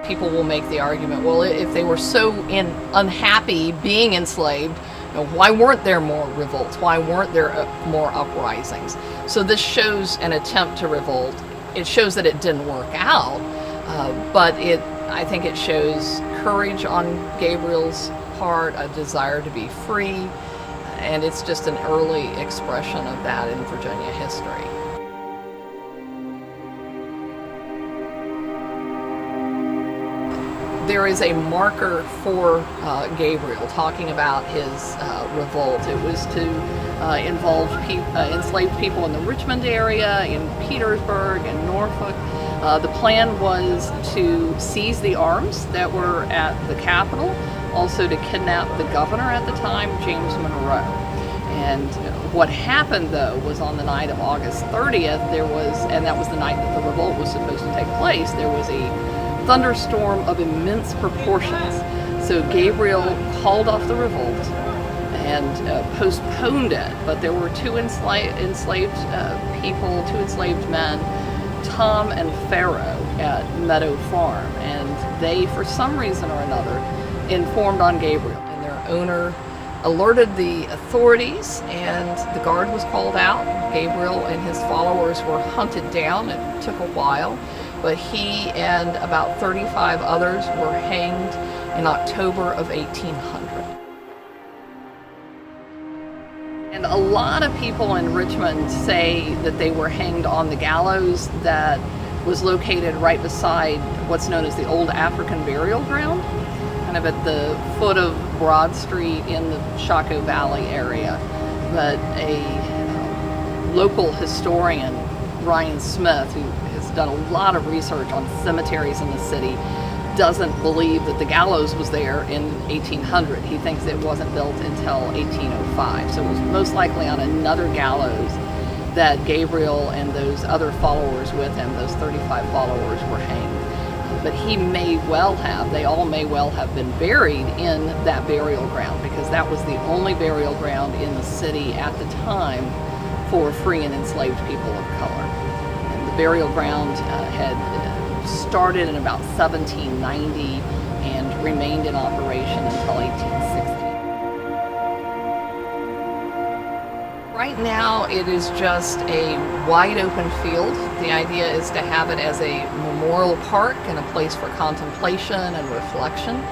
people will make the argument, well, if they were so unhappy being enslaved, why weren't there more revolts? Why weren't there more uprisings? So this shows an attempt to revolt. It shows that it didn't work out, but I think it shows courage on Gabriel's part, a desire to be free, and it's just an early expression of that in Virginia history. There is a marker for Gabriel talking about his revolt. It was to involve enslaved people in the Richmond area, in Petersburg, and Norfolk. The plan was to seize the arms that were at the Capitol, also to kidnap the governor at the time, James Monroe. And what happened, though, was on the night of August 30th, and that was the night that the revolt was supposed to take place, there was a thunderstorm of immense proportions. So Gabriel called off the revolt and postponed it, but there were two enslaved men, Tom and Pharaoh, at Meadow Farm, and they, for some reason or another, informed on Gabriel, and their owner alerted the authorities, and the guard was called out. Gabriel and his followers were hunted down. It took a while, but he and about 35 others were hanged in October of 1800. And a lot of people in Richmond say that they were hanged on the gallows that was located right beside what's known as the Old African Burial Ground, kind of at the foot of Broad Street in the Chaco Valley area. But a local historian, Ryan Smith, who has done a lot of research on cemeteries in the city, doesn't believe that the gallows was there in 1800. He thinks it wasn't built until 1805. So it was most likely on another gallows that Gabriel and those other followers with him, those 35 followers, were hanged. But they all may well have been buried in that burial ground, because that was the only burial ground in the city at the time for free and enslaved people of color. And the burial ground had started in about 1790 and remained in operation until 1860. Right now it is just a wide open field. The idea is to have it as a memorial park and a place for contemplation and reflection.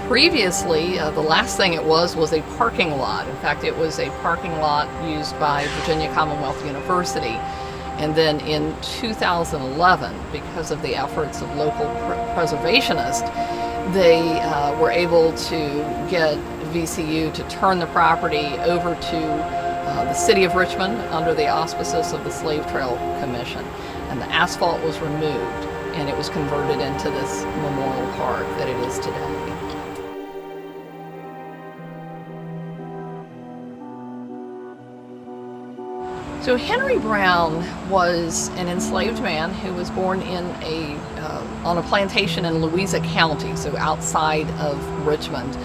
Previously, the last thing it was a parking lot. In fact, it was a parking lot used by Virginia Commonwealth University. And then in 2011, because of the efforts of local preservationists, they were able to get VCU to turn the property over to the city of Richmond under the auspices of the Slave Trail Commission. And the asphalt was removed, and it was converted into this memorial park that it is today. So Henry Brown was an enslaved man who was born on a plantation in Louisa County, so outside of Richmond.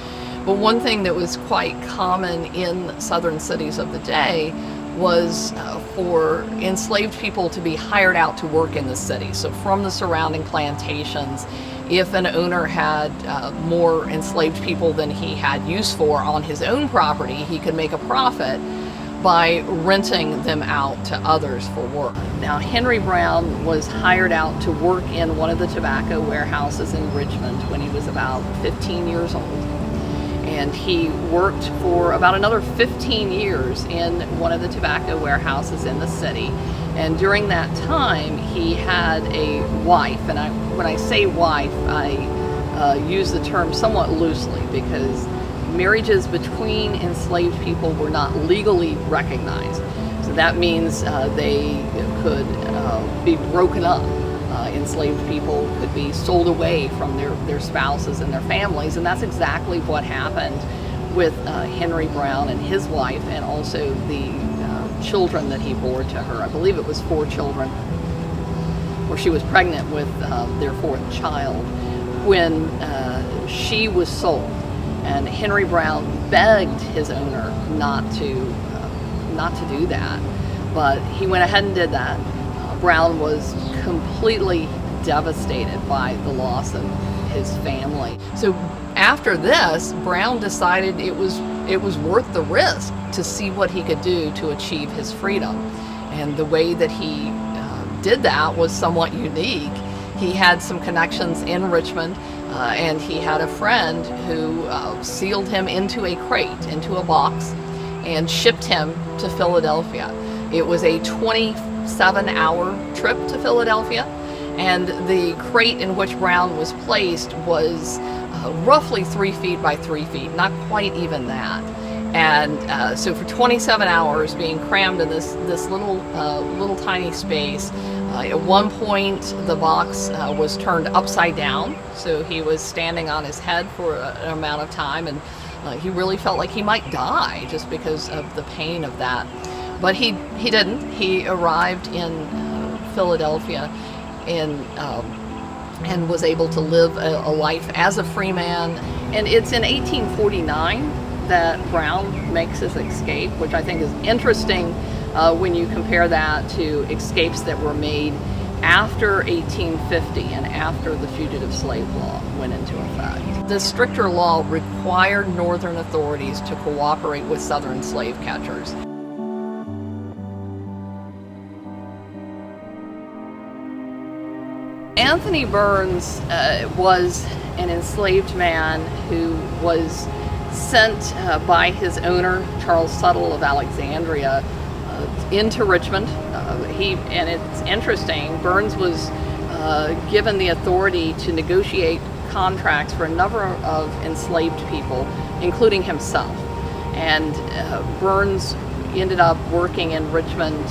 But one thing that was quite common in southern cities of the day was for enslaved people to be hired out to work in the city. So from the surrounding plantations, if an owner had more enslaved people than he had use for on his own property, he could make a profit by renting them out to others for work. Now, Henry Brown was hired out to work in one of the tobacco warehouses in Richmond when he was about 15 years old. And he worked for about another 15 years in one of the tobacco warehouses in the city. And during that time, he had a wife. And when I say wife, I use the term somewhat loosely, because marriages between enslaved people were not legally recognized. So that means they could be broken up. Enslaved people could be sold away from their spouses and their families, and that's exactly what happened with Henry Brown and his wife, and also the children that he bore to her. I believe it was 4 children, or she was pregnant with their 4th child when she was sold. And Henry Brown begged his owner not to do that, but he went ahead and did that. Brown was completely devastated by the loss of his family. So after this, Brown decided it was worth the risk to see what he could do to achieve his freedom. And the way that he did that was somewhat unique. He had some connections in Richmond, and he had a friend who sealed him into a crate, into a box, and shipped him to Philadelphia. It was a 27-hour trip to Philadelphia, and the crate in which Brown was placed was roughly 3 feet by 3 feet, not quite even that. And so for 27 hours being crammed in this little tiny space, at one point the box was turned upside down, so he was standing on his head for an amount of time, and he really felt like he might die just because of the pain of that. But he didn't. He arrived in Philadelphia and was able to live a life as a free man. And it's in 1849 that Brown makes his escape, which I think is interesting when you compare that to escapes that were made after 1850 and after the Fugitive Slave Law went into effect. The stricter law required Northern authorities to cooperate with Southern slave catchers. Anthony Burns was an enslaved man who was sent by his owner, Charles Suttle of Alexandria, into Richmond. And it's interesting, Burns was given the authority to negotiate contracts for a number of enslaved people, including himself. And Burns ended up working in Richmond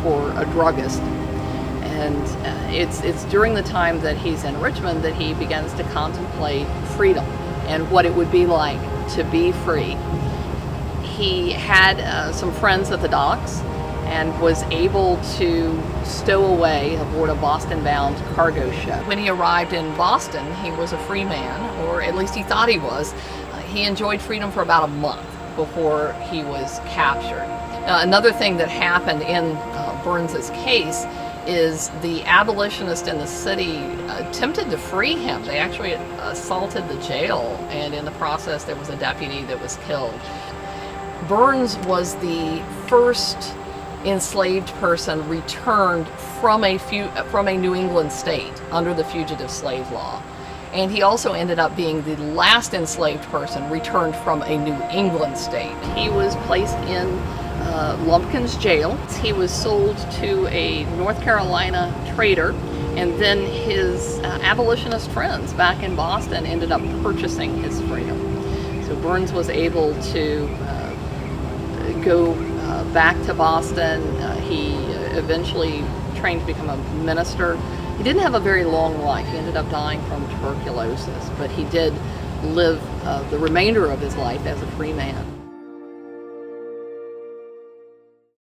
for a druggist. And it's during the time that he's in Richmond that he begins to contemplate freedom and what it would be like to be free. He had some friends at the docks and was able to stow away aboard a Boston-bound cargo ship. When he arrived in Boston, he was a free man, or at least he thought he was. He enjoyed freedom for about a month before he was captured. Another thing that happened in Burns's case is the abolitionists in the city attempted to free him. They actually assaulted the jail, and in the process there was a deputy that was killed. Burns was the first enslaved person returned from a New England state under the Fugitive Slave Law. And he also ended up being the last enslaved person returned from a New England state. He was placed in Lumpkin's jail. He was sold to a North Carolina trader, and then his abolitionist friends back in Boston ended up purchasing his freedom. So Burns was able to go back to Boston. He eventually trained to become a minister. He didn't have a very long life. He ended up dying from tuberculosis, but he did live the remainder of his life as a free man.